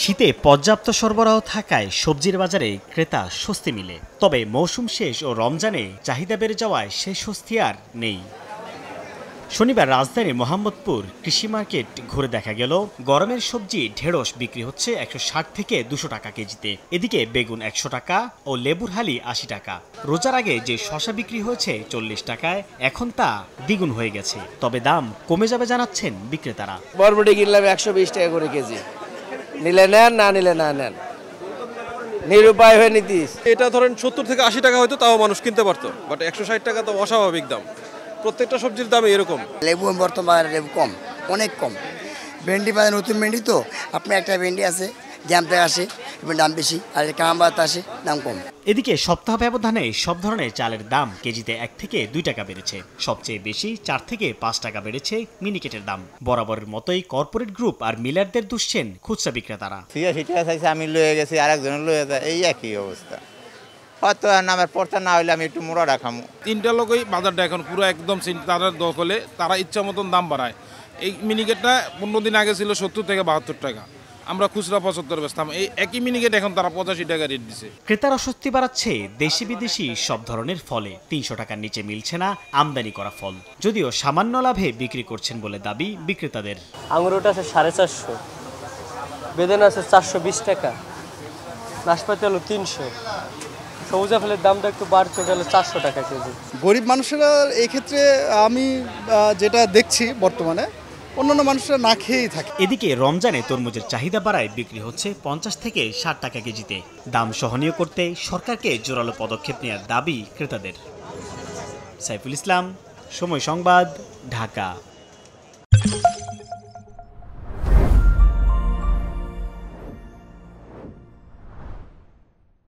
শীতে পর্যাপ্ত সরবরাহ থাকায় সবজির বাজারে ক্রেতা স্বস্তি মিলে। তবে মৌসুম শেষ ও রমজানে চাহিদা বেড়ে যাওয়ায় সেই স্বস্তি আর নেই। শনিবার রাজধানীর মোহাম্মদপুর কৃষি মার্কেট ঘুরে দেখা গেল, গরমের সবজি ঢেঁড়স বিক্রি হচ্ছে 160 থেকে 200 টাকা কেজিতে। এদিকে বেগুন 100 টাকা ও লেবুর হালি 80 টাকা। রোজার আগে যে শসা বিক্রি হয়েছে 40 টাকায়, এখন তা দ্বিগুণ হয়ে গেছে। তবে দাম কমে যাবে জানাচ্ছেন বিক্রেতারা। বরবটি কিনলাম 120 টাকা করে কেজি, নিলে নেন, না নিলে না নেন, নিরুপায় হয়ে নিতিস। এটা ধরেন 70 থেকে 80 টাকা হয়তো তাও মানুষ কিনতে পারতো, বাট 160 টাকা তো অস্বাভাবিক দাম। প্রত্যেকটা সবজির দাম এরকম। লেবু বর্তমানে লেবু কম, অনেক কম। ভেন্ডি বাজার নতুন ভেন্ডি তো, আপনার একটা ভেন্ডি আছে জ্যাম থেকে আসে, দাম বেশি, আর কামাবাত আসে দাম কম। এদিকে সপ্তাহ ব্যবধানে সব ধরনের চালের দাম কেজিতে 1 থেকে 2 টাকা বেড়েছে। সবচেয়ে বেশি 4 থেকে 5 টাকা বেড়েছে মিনিকেটের দাম। বরাবরের মতোই কর্পোরেট গ্রুপ আর মিলারদের দুষছেন খুচরা বিক্রেতারা। 80 টাকা চাইছে, আমি লয়ে গেছি, আরেকজন লয়ে যায়, এই একই অবস্থা। হয়তো নামের পড়তা না হইলে আমি একটু মোড়া রাখামো। 3টা লোকই বাজারটা এখন পুরো একদম তাদের দখলে, তারা ইচ্ছা মতন দাম বাড়ায়। এই মিনিকেটটা 15 দিন আগে ছিল 70 থেকে 72 টাকা, আমরা খুচরা 75 বেচতাম। এই একই মিনিকেট এখন তারা 85 টাকা রেট দিছে। ক্রেতার অস্বস্তি বাড়াচ্ছে দেশি বিদেশি সব ধরনের ফলে। 300 টাকার নিচে মিলছে না আমদানি করা ফল, যদিও সামান্য লাভে বিক্রি করছেন বলে দাবি বিক্রেতাদের। আঙুরটা আছে 450, বেদানা আছে 420 টাকা, নাশপাতি হলো 300, সবুজ ফলের দামটা একটু বাড়ছে, ওটা হলো 400 টাকা কেজি। গরিব মানুষেরা এই ক্ষেত্রে আমি যেটা দেখছি বর্তমানে, অন্যান্য মানুষরা না খেয়েই থাকে। এদিকে রমজানে তরমুজের চাহিদা বাড়ায় বিক্রি হচ্ছে 50 থেকে 60 টাকা কেজিতে। দাম সহনীয় করতে সরকারকে জোরালো পদক্ষেপ নেওয়ার দাবি ক্রেতাদের। সাইফুল ইসলাম, সময় সংবাদ, ঢাকা।